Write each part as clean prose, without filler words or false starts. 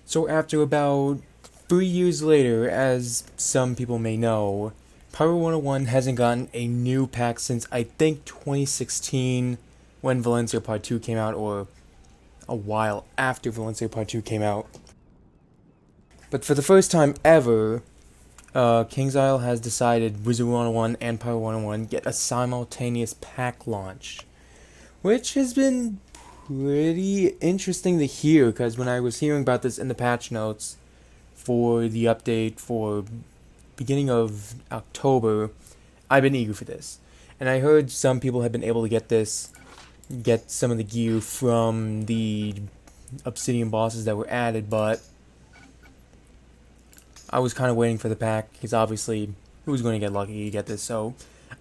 So after about 3 years later, as some people may know, Pirate101 hasn't gotten a new pack since I think 2016 when Valencia Part 2 came out, or a while after Valencia Part 2 came out. But for the first time ever, King's Isle has decided Wizard 101 and Pirate 101 get a simultaneous pack launch, which has been pretty interesting to hear because when I was hearing about this in the patch notes for the update for beginning of October, I've been eager for this. And I heard some people have been able to get some of the gear from the Obsidian bosses that were added, but I was kind of waiting for the pack because obviously who's going to get lucky to get this. So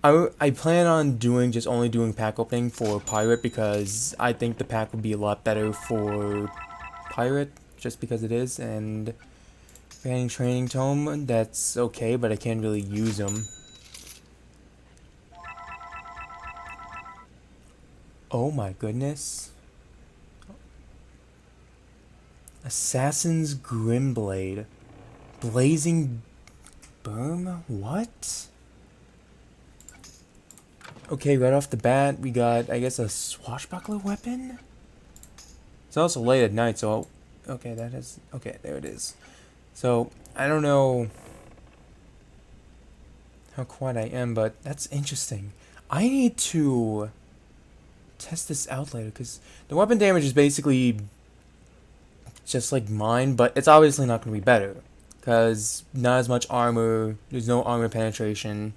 I plan on only doing pack opening for Pirate because I think the pack would be a lot better for Pirate just because it is, and banning Training Tome, that's okay, but I can't really use them. Oh my goodness. Assassin's Grimblade. Blazing Berm? What? Okay, right off the bat, we got, I guess, a swashbuckler weapon? It's also late at night, so... Okay, that is... Okay, there it is. So, I don't know how quiet I am, but that's interesting. I need to test this out later, because the weapon damage is basically just like mine, but it's obviously not going to be better. Because not as much armor, there's no armor penetration.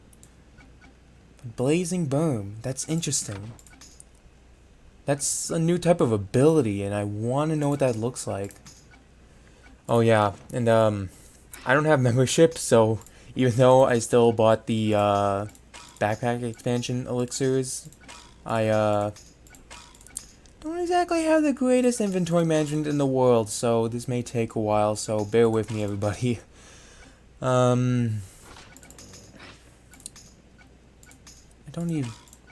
Blazing Berm, that's interesting. That's a new type of ability, and I want to know what that looks like. Oh yeah, and I don't have membership, so even though I still bought the backpack expansion elixirs, I don't exactly have the greatest inventory management in the world, so this may take a while, so bear with me, everybody. I don't need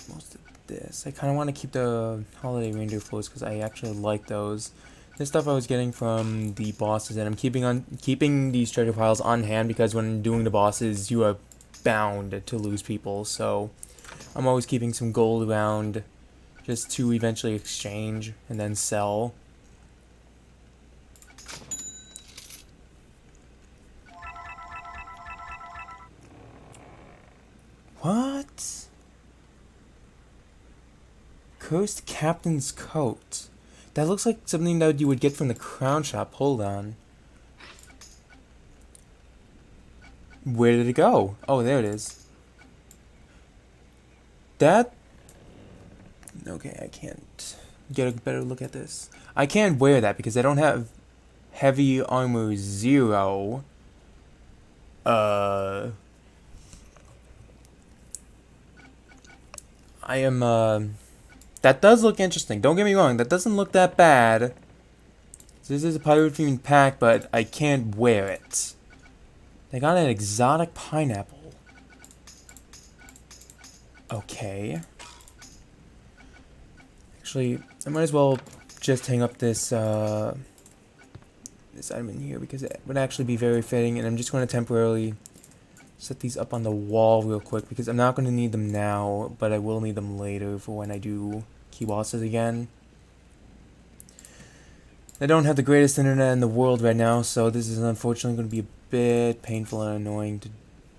most of this. I kind of want to keep the holiday reindeer floats because I actually like those. This stuff I was getting from the bosses, and I'm keeping these treasure piles on hand because when doing the bosses, you are bound to lose people. So I'm always keeping some gold around just to eventually exchange and then sell. What? Cursed Captain's Coat. That looks like something that you would get from the crown shop. Hold on. Where did it go? Oh, there it is. That... Okay, I can't get a better look at this. I can't wear that because I don't have heavy armor 0. I am, that does look interesting. Don't get me wrong, that doesn't look that bad. So this is a pirate themed pack, but I can't wear it. They got an exotic pineapple. Okay. Actually, I might as well just hang up this this item in here because it would actually be very fitting, and I'm just going to temporarily set these up on the wall real quick because I'm not going to need them now, but I will need them later for when I do key bosses again. I don't have the greatest internet in the world right now, so this is unfortunately going to be a bit painful and annoying to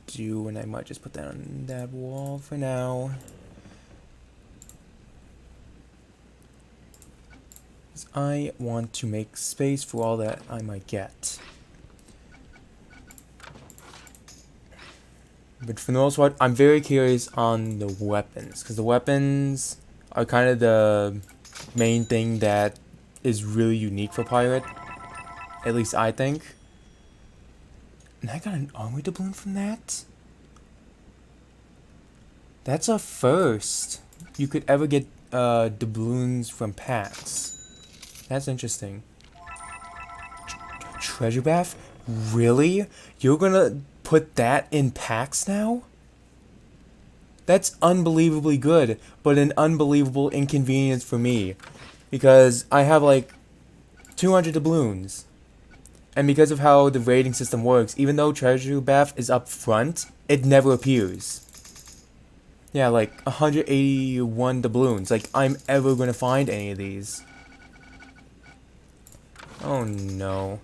do, and I might just put that on that wall for now. I want to make space for all that I might get. But for the most part, I'm very curious on the weapons, because the weapons are kind of the main thing that is really unique for Pirate. At least I think. And I got an armor doubloon from that? That's a first. You could ever get doubloons from packs. That's interesting. Treasure bath? Really? You're gonna put that in packs now? That's unbelievably good, but an unbelievable inconvenience for me. Because I have like 200 doubloons. And because of how the rating system works, even though Treasure Bath is up front, it never appears. Yeah, like 181 doubloons. Like, I'm ever gonna find any of these. Oh no.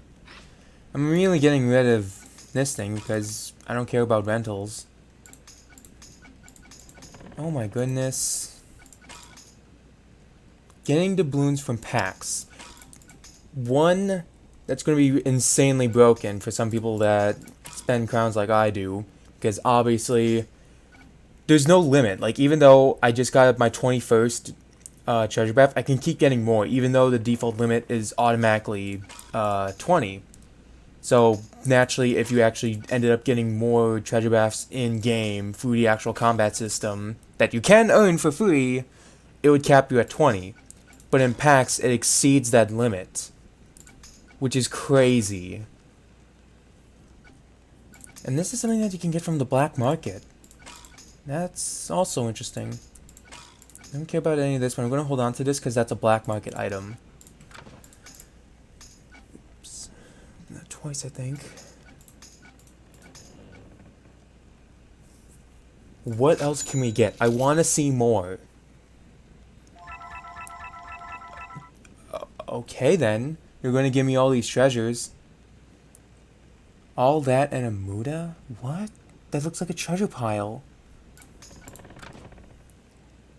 I'm really getting rid of this thing because I don't care about rentals. Oh my goodness. Getting doubloons from packs. One, that's going to be insanely broken for some people that spend crowns like I do. Because obviously, there's no limit. Like, even though I just got my 21st treasure bath, I can keep getting more. Even though the default limit is automatically 20. So, naturally, if you actually ended up getting more treasure baths in-game through the actual combat system that you can earn for free, it would cap you at 20. But in packs, it exceeds that limit, which is crazy. And this is something that you can get from the black market. That's also interesting. I don't care about any of this, but I'm going to hold on to this because that's a black market item. Oops. Twice, I think. What else can we get? I want to see more. Okay then. You're going to give me all these treasures. All that and a Muda? What? That looks like a treasure pile.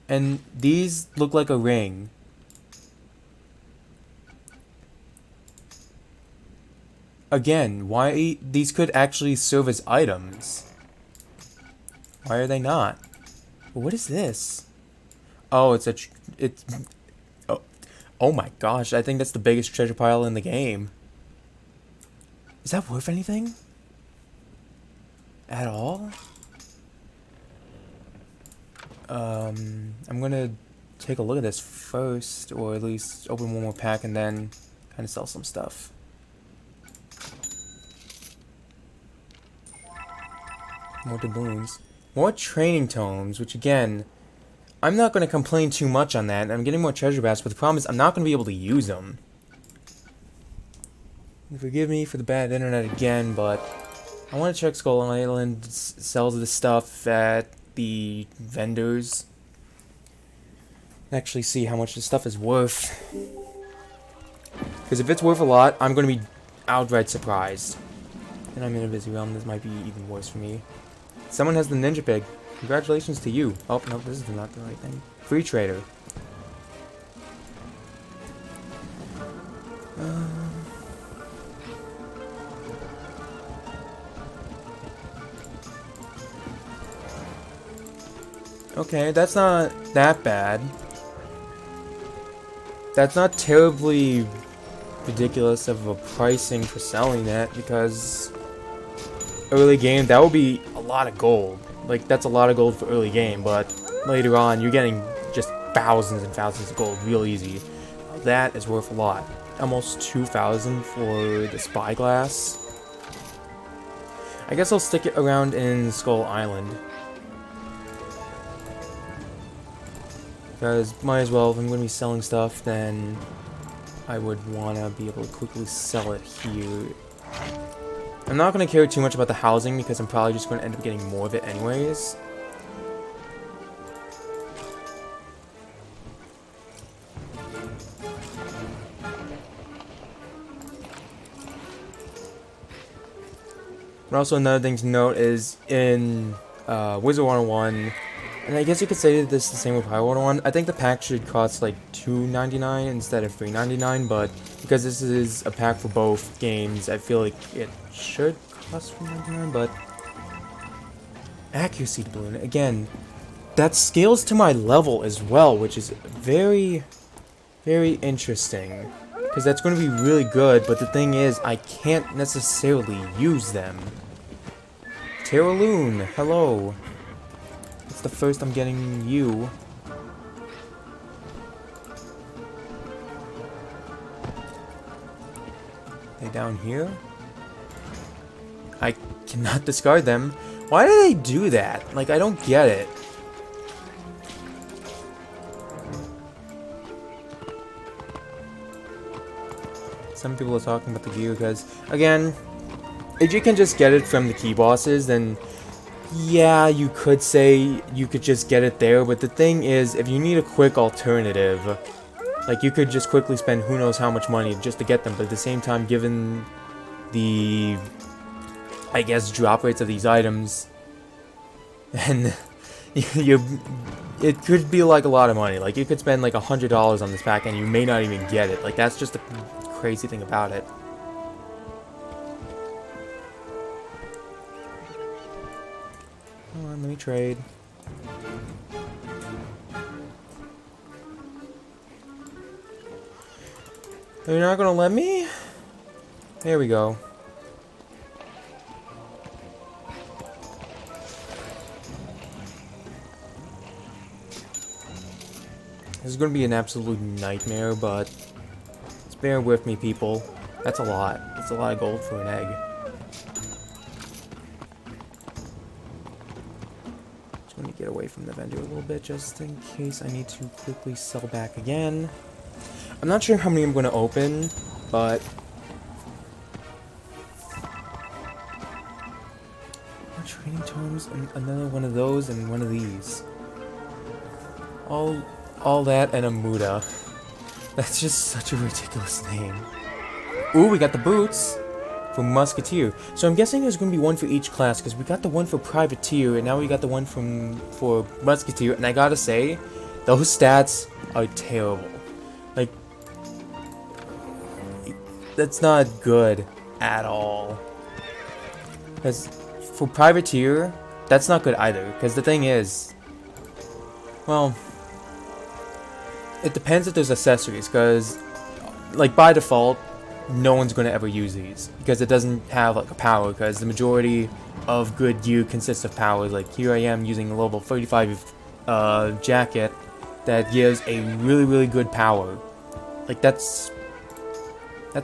And these look like a ring. Again, why these could actually serve as items? Why are they not? What is this? Oh, it's oh my gosh, I think that's the biggest treasure pile in the game. Is that worth anything? At all? I'm gonna take a look at this first, or at least open one more pack and then kind of sell some stuff. More doubloons. More training tomes, which again, I'm not going to complain too much on that. I'm getting more treasure baths, but the problem is I'm not going to be able to use them. Forgive me for the bad internet again, but I want to check Skull Island sells this stuff at the vendors. Actually see how much this stuff is worth. Because if it's worth a lot, I'm going to be outright surprised. And I'm in a busy realm, this might be even worse for me. Someone has the ninja pig. Congratulations to you. Oh, no, this is not the right thing. Free trader. Okay, that's not that bad. That's not terribly ridiculous of a pricing for selling that, because early game, that would be a lot of gold. Like, that's a lot of gold for early game, but later on, you're getting just thousands and thousands of gold real easy. That is worth a lot. Almost 2,000 for the spyglass. I guess I'll stick it around in Skull Island. Because might as well, if I'm going to be selling stuff, then I would want to be able to quickly sell it here. I'm not going to care too much about the housing because I'm probably just going to end up getting more of it anyways. But also another thing to note is in Wizard 101, and I guess you could say this is the same with Pirate 101, I think the pack should cost like $2.99 instead of $3.99, but because this is a pack for both games, I feel like it should cost $3.99, but accuracy doubloon, again, that scales to my level as well, which is very, very interesting. Because that's going to be really good, but the thing is, I can't necessarily use them. Terraloon, hello. It's the first I'm getting you. They down here? I cannot discard them. Why do they do that? Like, I don't get it. Some people are talking about the gear because, again, if you can just get it from the key bosses, then yeah, you could say you could just get it there. But the thing is, if you need a quick alternative, like you could just quickly spend who knows how much money just to get them. But at the same time, given the, I guess, drop rates of these items, and it could be like a lot of money. Like you could spend like $100 on this pack and you may not even get it. Like that's just the crazy thing about it. Come on, let me trade. They're not gonna let me? There we go. This is going to be an absolute nightmare, but just bear with me, people. That's a lot. That's a lot of gold for an egg. Just going to get away from the vendor a little bit, just in case I need to quickly sell back again. I'm not sure how many I'm going to open, but more training tomes, and another one of those, and one of these. All that and a Muda. That's just such a ridiculous name. Ooh, we got the boots for Musketeer. So I'm guessing there's going to be one for each class, because we got the one for Privateer, and now we got the one for Musketeer, and I gotta say, those stats are terrible. Like, that's not good at all. Because for Privateer, that's not good either, because the thing is, well, it depends if there's accessories, because, like, by default, no one's going to ever use these, because it doesn't have, like, a power, because the majority of good gear consists of power. Like, here I am using a level 35 jacket that gives a really, really good power. Like, that's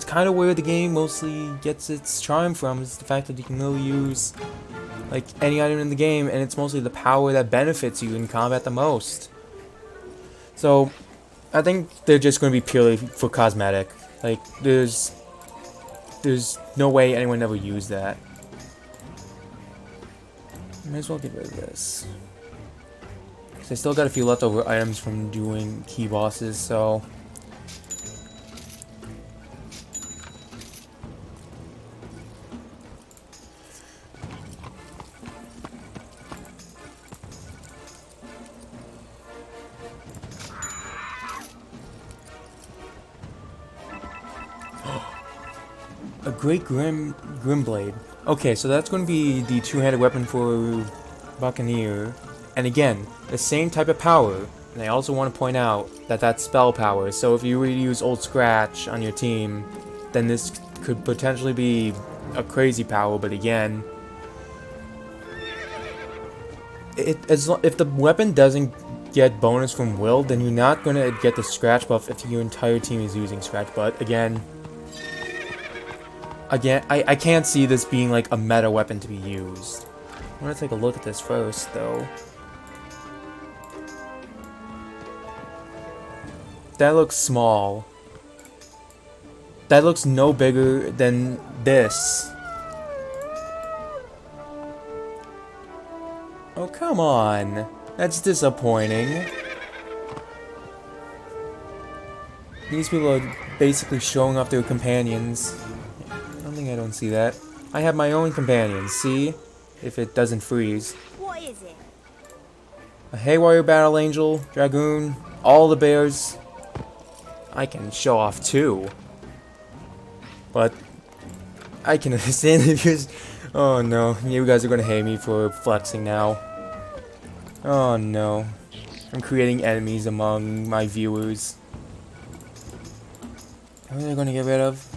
kind of where the game mostly gets its charm from, is the fact that you can really use, like, any item in the game, and it's mostly the power that benefits you in combat the most. So I think they're just going to be purely for cosmetic. Like, there's no way anyone ever used that. Might as well get rid of this. Because I still got a few leftover items from doing key bosses, so a great Grimblade. Okay, so that's going to be the two-handed weapon for Buccaneer. And again, the same type of power. And I also want to point out that that's spell power. So if you were to use Old Scratch on your team, then this could potentially be a crazy power. But again, if the weapon doesn't get bonus from Will, then you're not going to get the Scratch buff if your entire team is using Scratch. But again, I can't see this being like a meta weapon to be used. I want to take a look at this first, though. That looks small. That looks no bigger than this. Oh, come on. That's disappointing. These people are basically showing off their companions. I don't see that. I have my own companions, see? If it doesn't freeze. What is it? A Haywire Battle Angel, Dragoon, all the bears. I can show off too. But I can understand if you're... Oh no, you guys are gonna hate me for flexing now. Oh no. I'm creating enemies among my viewers. What are they gonna get rid of?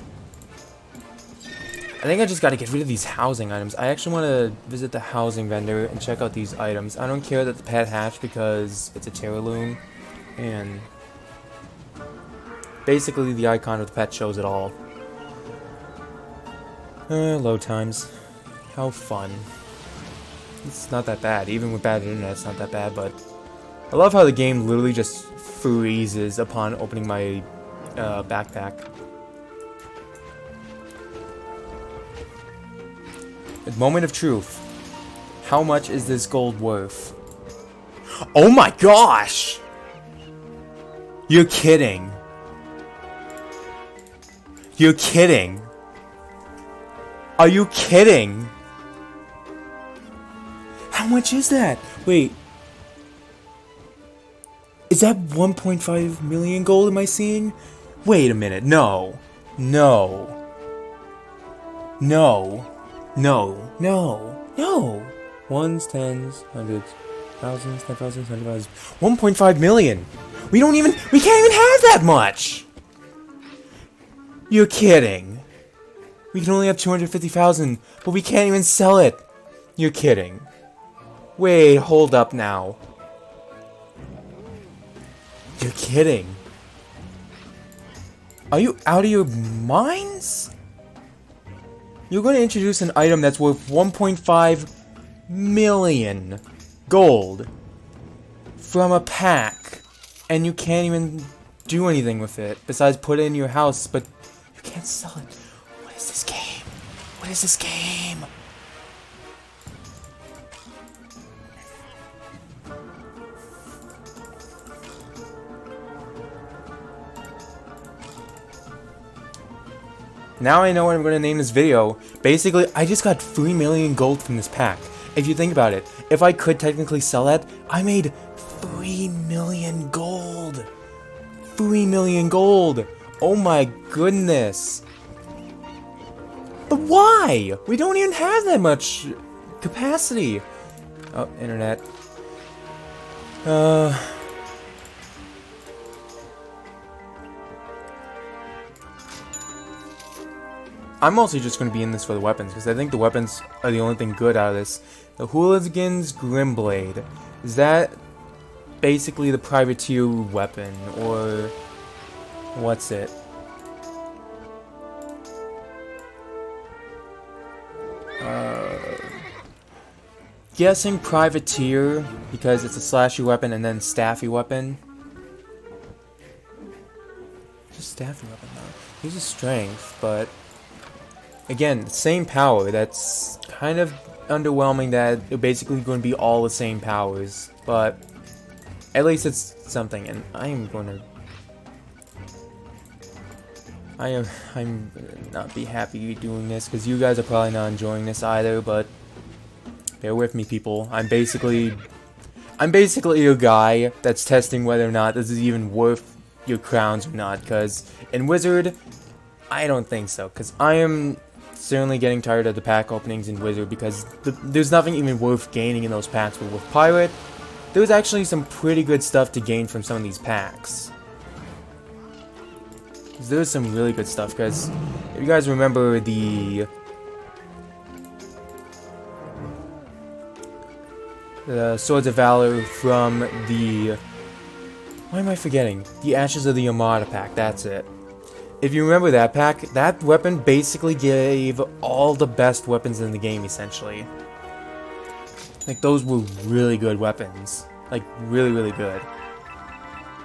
I think I just gotta get rid of these housing items. I actually want to visit the housing vendor and check out these items. I don't care that the pet hatched because it's a Terraloon, and basically the icon of the pet shows it all. Load times. How fun. It's not that bad. Even with bad internet, it's not that bad, but I love how the game literally just freezes upon opening my backpack. Moment of truth. How much is this gold worth? Oh my gosh! You're kidding. You're kidding. Are you kidding? How much is that? Wait. Is that 1.5 million gold am I seeing? Wait a minute. No. No. No. No. No. No. Ones, tens, hundreds, thousands, 10,000, 100,000. 1.5 million. We can't even have that much. You're kidding. We can only have 250,000, but we can't even sell it. You're kidding. Wait, hold up now. You're kidding. Are you out of your minds? You're going to introduce an item that's worth 1.5 million gold from a pack, and you can't even do anything with it besides put it in your house, but you can't sell it. What is this game? What is this game? Now I know what I'm going to name this video. Basically, I just got 3 million gold from this pack. If you think about it, if I could technically sell that, I made 3 million gold. 3 million gold. Oh my goodness. But why? We don't even have that much capacity. Oh, internet. I'm mostly just going to be in this for the weapons, because I think the weapons are the only thing good out of this. The Hooligan's Grimblade. Is that basically the privateer weapon, or what's it? Guessing privateer, because it's a slashy weapon and then staffy weapon. Just staffy weapon though. He's a strength, but again, same power. That's kind of underwhelming that they're basically going to be all the same powers, but at least it's something. And I'm not be happy doing this, because you guys are probably not enjoying this either, but bear with me, people. I'm basically a guy that's testing whether or not this is even worth your crowns or not, because in Wizard, I don't think so, because I am certainly getting tired of the pack openings in Wizard, because there's nothing even worth gaining in those packs. But with Pirate, there's actually some pretty good stuff to gain from some of these packs. There's some really good stuff, because if you guys remember the Swords of Valor from the... Why am I forgetting? The Ashes of the Armada pack, that's it. If you remember that pack, that weapon basically gave all the best weapons in the game, essentially. Like, those were really good weapons. Like, really, really good.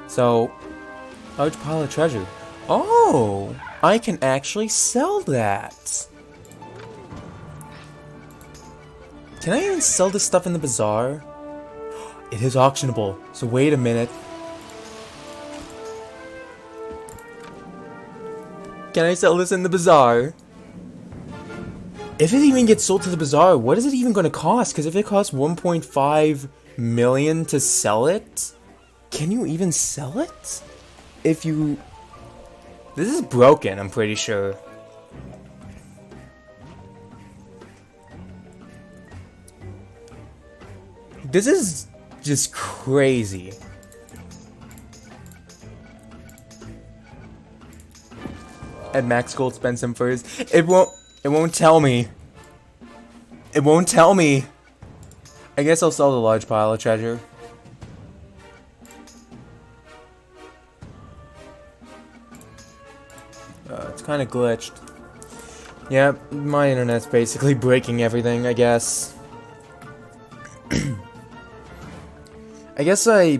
So, large pile of treasure. Oh! I can actually sell that! Can I even sell this stuff in the bazaar? It is auctionable, so wait a minute. Can I sell this in the bazaar? If it even gets sold to the bazaar, what is it even going to cost? Because if it costs 1.5 million to sell it, can you even sell it? If you... This is broken, I'm pretty sure. This is just crazy. At max gold, spend some furs. It won't tell me. It won't tell me. I guess I'll sell the large pile of treasure. It's kind of glitched. Yeah, my internet's basically breaking everything, I guess. I guess I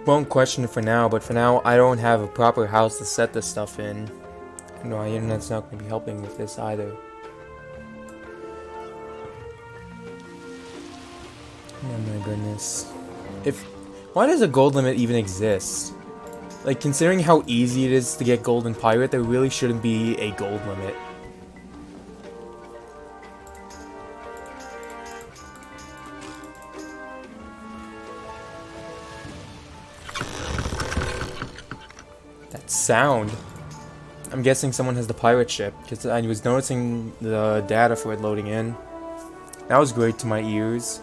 won't question it for now, but for now, I don't have a proper house to set this stuff in. No, my internet's not going to be helping with this either. Oh my goodness. Why does a gold limit even exist? Like, considering how easy it is to get gold in Pirate, there really shouldn't be a gold limit. That sound. I'm guessing someone has the pirate ship, because I was noticing the data for it loading in. That was great to my ears.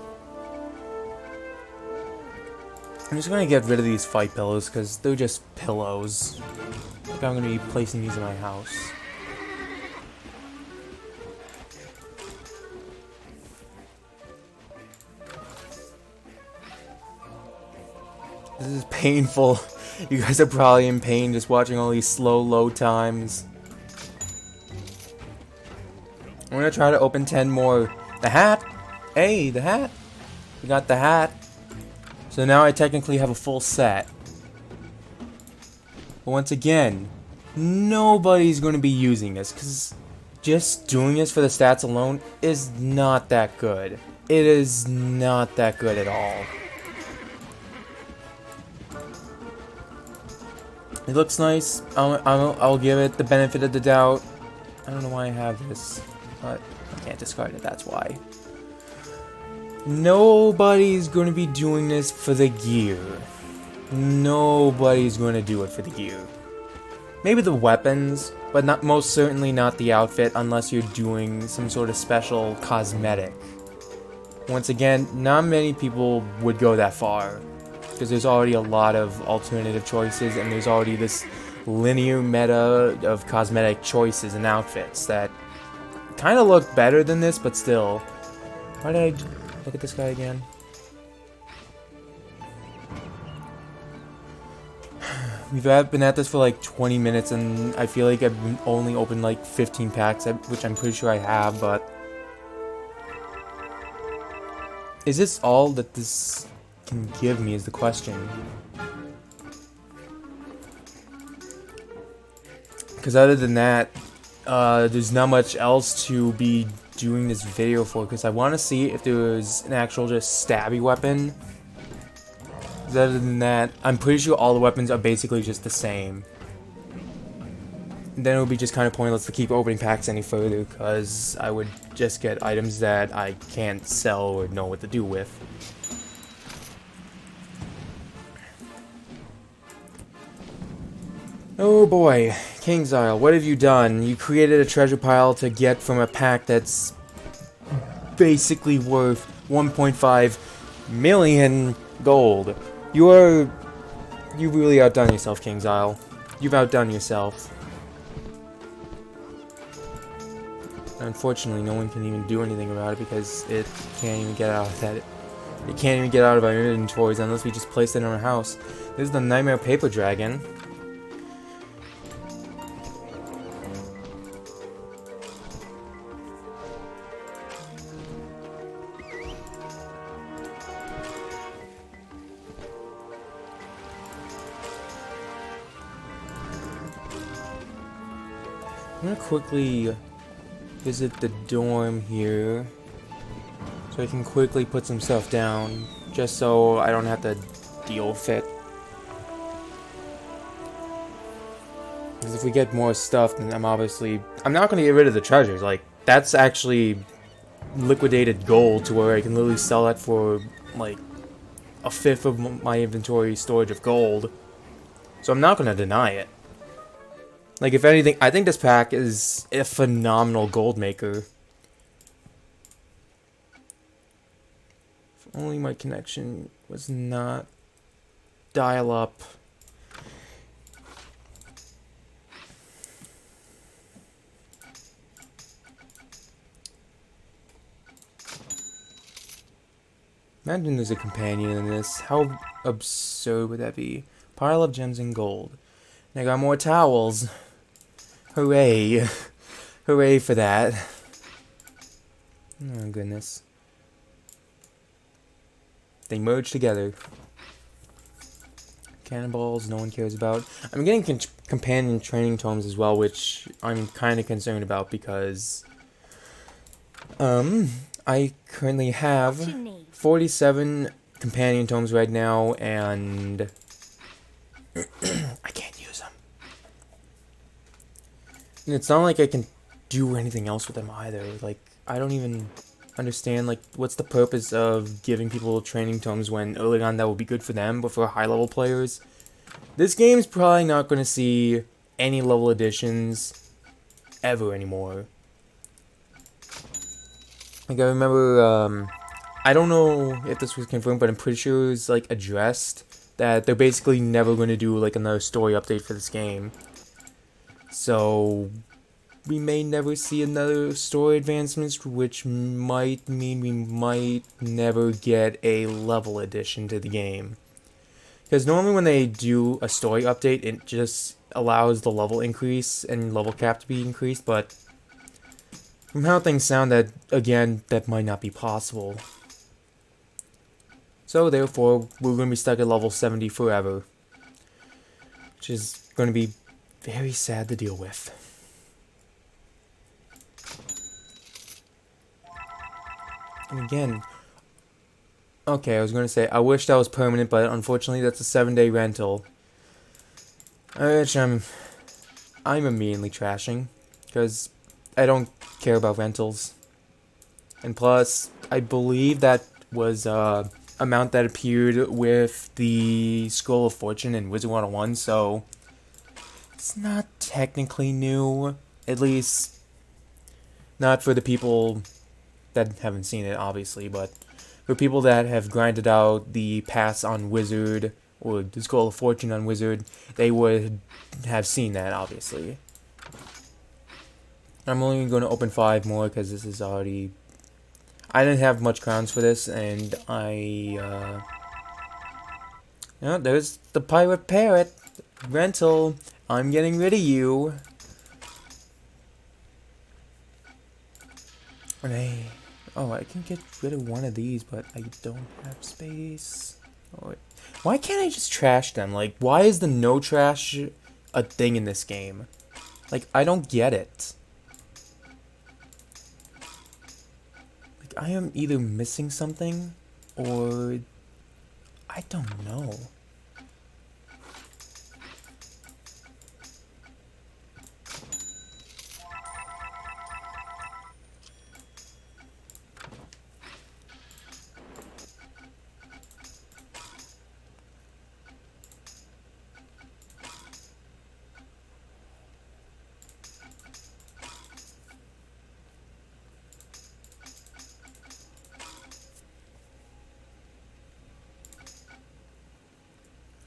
I'm just gonna get rid of these fight pillows, because they're just pillows. Like I'm gonna be placing these in my house. This is painful. You guys are probably in pain just watching all these slow load times. I'm gonna try to open 10 more. The hat! Hey, the hat! We got the hat. So now I technically have a full set. But once again, nobody's going to be using this, because just doing this for the stats alone is not that good. It is not that good at all. It looks nice. I'll give it the benefit of the doubt. I don't know why I have this, but I can't discard it, that's why. Nobody's going to be doing this for the gear. Nobody's going to do it for the gear. Maybe the weapons, but most certainly not the outfit unless you're doing some sort of special cosmetic. Once again, not many people would go that far, because there's already a lot of alternative choices, and there's already this linear meta of cosmetic choices and outfits that kind of look better than this, but still. Why did I look at this guy again? We've been at this for like 20 minutes, and I feel like I've only opened like 15 packs, which I'm pretty sure I have, but... Is this all that this can give me is the question. Because other than that, there's not much else to be doing this video for, because I want to see if there's an actual just stabby weapon. Other than that, I'm pretty sure all the weapons are basically just the same. And then it would be just kind of pointless to keep opening packs any further, because I would just get items that I can't sell or know what to do with. Oh boy, King's Isle, what have you done? You created a treasure pile to get from a pack that's basically worth 1.5 million gold. You've really outdone yourself, King's Isle. You've outdone yourself. Unfortunately, no one can even do anything about it because it can't even get out of that. It can't even get out of our inventories unless we just place it in our house. This is the Nightmare Paper Dragon. I'm gonna quickly visit the dorm here so I can quickly put some stuff down just so I don't have to deal with it. Because if we get more stuff, then I'm not gonna get rid of the treasures. Like, that's actually liquidated gold to where I can literally sell that for like a fifth of my inventory storage of gold. So I'm not gonna deny it. Like, if anything, I think this pack is a phenomenal gold maker. If only my connection was not dial-up. Imagine there's a companion in this. How absurd would that be? Pile of gems and gold. And I got more towels. Hooray. Hooray for that. Oh, goodness. They merge together. Cannonballs, no one cares about. I'm getting companion training tomes as well, which I'm kind of concerned about because... I currently have What you need? 47 companion tomes right now, and I can't use them. And it's not like I can do anything else with them either. Like, I don't even understand, like, what's the purpose of giving people training tomes when early on that will be good for them, but for high level players, this game's probably not going to see any level additions ever anymore. Like, I remember, I don't know if this was confirmed, but I'm pretty sure it was, like, addressed that they're basically never going to do, like, another story update for this game. So, we may never see another story advancements, which might mean we might never get a level addition to the game. Because normally when they do a story update, it just allows the level increase and level cap to be increased, but from how things sound, that again, that might not be possible. So therefore, we're going to be stuck at level 70 forever, which is going to be very sad to deal with. And again, okay, I was going to say, I wish that was permanent, but unfortunately that's a 7-day rental. Which I'm immediately trashing, because I don't care about rentals. And plus, I believe that was amount that appeared with the Scroll of Fortune in Wizard 101, so it's not technically new, at least not for the people that haven't seen it, obviously, but for people that have grinded out the pass on Wizard or the Scroll of Fortune on Wizard, they would have seen that, obviously. I'm only going to open 5 more because this is already... I didn't have much crowns for this, and yeah, there's the Pirate Parrot rental. I'm getting rid of you. And I can get rid of one of these, but I don't have space. Oh, why can't I just trash them? Like, why is the no trash a thing in this game? Like, I don't get it. Like, I am either missing something, or I don't know.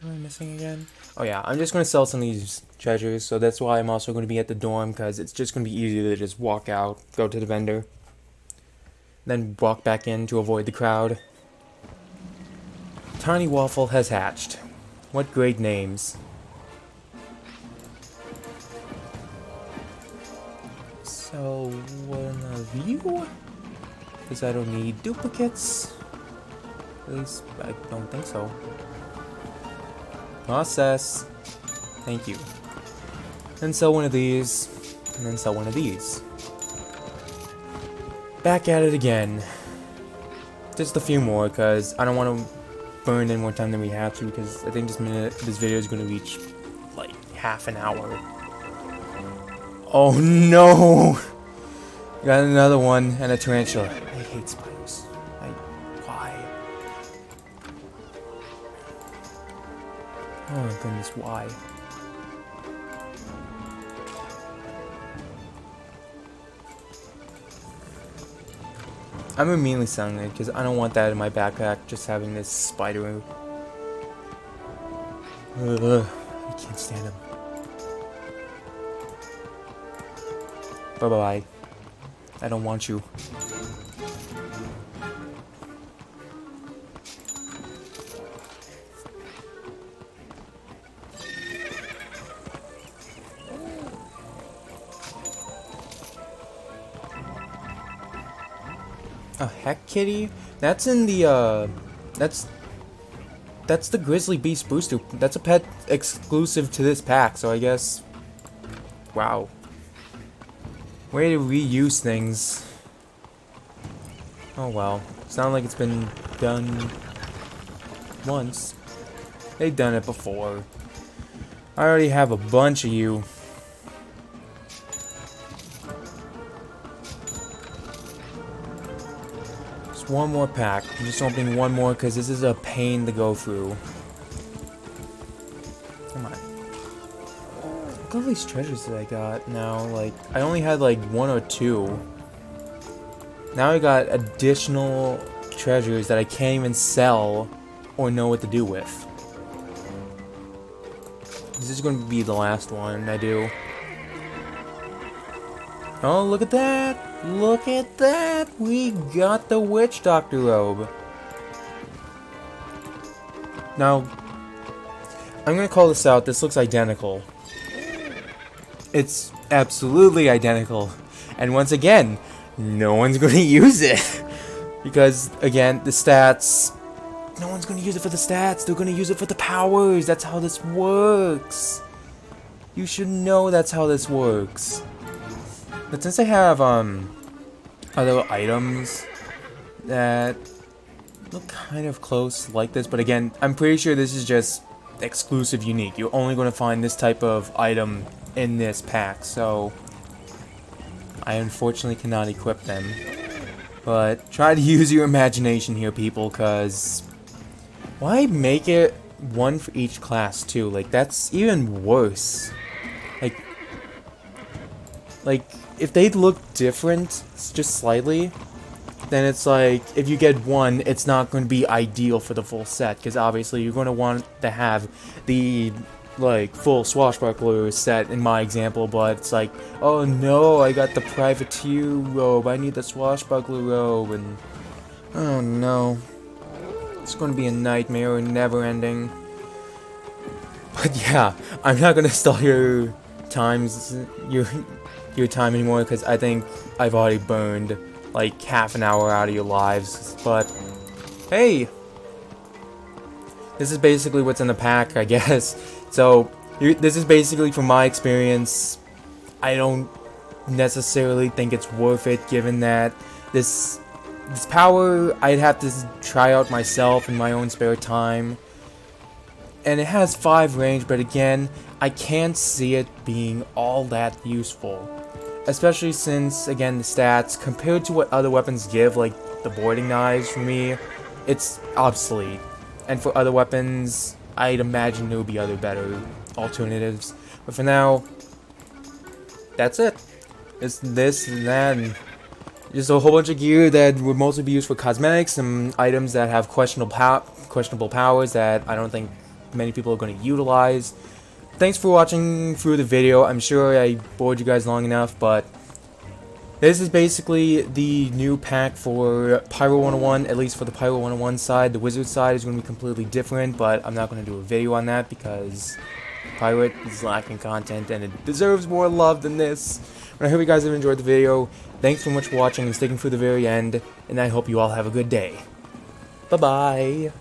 What am I missing again? Oh yeah, I'm just going to sell some of these treasures, so that's why I'm also going to be at the dorm, because it's just going to be easier to just walk out, go to the vendor, then walk back in to avoid the crowd. Tiny Waffle has hatched. What great names. So, one of you? Because I don't need duplicates. At least, I don't think so. Process. Thank you. Then sell one of these, and then sell one of these. Back at it again. Just a few more, because I don't want to burn in more time than we have to, because I think this video is going to reach, like, half an hour. Oh no! Got another one, and a tarantula. I hate spiders. Why? Oh my goodness, why? I'm immediately selling it because I don't want that in my backpack, just having this spider. Ugh, I can't stand him. Bye bye. I don't want you. A heck kitty? That's in the that's the Grizzly Beast booster. That's a pet exclusive to this pack, so I guess. Wow. Way to reuse things. Oh well. It's not like it's been done once. They've done it before. I already have a bunch of you. Just one more pack. I'm just opening one more because this is a pain to go through. Come on. Look at all these treasures that I got now. Like, I only had like one or two. Now I got additional treasures that I can't even sell or know what to do with. This is going to be the last one I do. Oh, look at that! Look at that! We got the Witch Doctor robe. Now, I'm going to call this out. This looks identical. It's absolutely identical. And once again, no one's going to use it. Because, again, the stats... No one's going to use it for the stats. They're going to use it for the powers. That's how this works. You should know that's how this works. But since I have, other items that look kind of close like this, but again, I'm pretty sure this is just exclusive unique. You're only going to find this type of item in this pack, so I unfortunately cannot equip them. But try to use your imagination here, people, because why make it one for each class, too? Like, that's even worse. Like, if they look different, just slightly, then it's like, if you get one, it's not going to be ideal for the full set, because obviously you're going to want to have the, like, full swashbuckler set in my example, but it's like, oh no, I got the privateer robe, I need the swashbuckler robe, and oh no. It's going to be a nightmare, never ending. But yeah, I'm not going to stall your time anymore, because I think I've already burned like half an hour out of your lives. But hey, this is basically what's in the pack, I guess. So this is basically, from my experience, I don't necessarily think it's worth it, given that this power I'd have to try out myself in my own spare time. And it has 5 range, but again, I can't see it being all that useful. Especially since, again, the stats, compared to what other weapons give, like the boarding knives for me, it's obsolete. And for other weapons, I'd imagine there would be other better alternatives. But for now, that's it. It's this and that, and just a whole bunch of gear that would mostly be used for cosmetics, some items that have questionable powers that I don't think many people are going to utilize. Thanks for watching through the video. I'm sure I bored you guys long enough, but this is basically the new pack for Pirate101, at least for the Pirate101 side. The Wizard side is going to be completely different, but I'm not going to do a video on that because Pirate is lacking content and it deserves more love than this. But I hope you guys have enjoyed the video. Thanks so much for watching and sticking through the very end, and I hope you all have a good day. Bye-bye.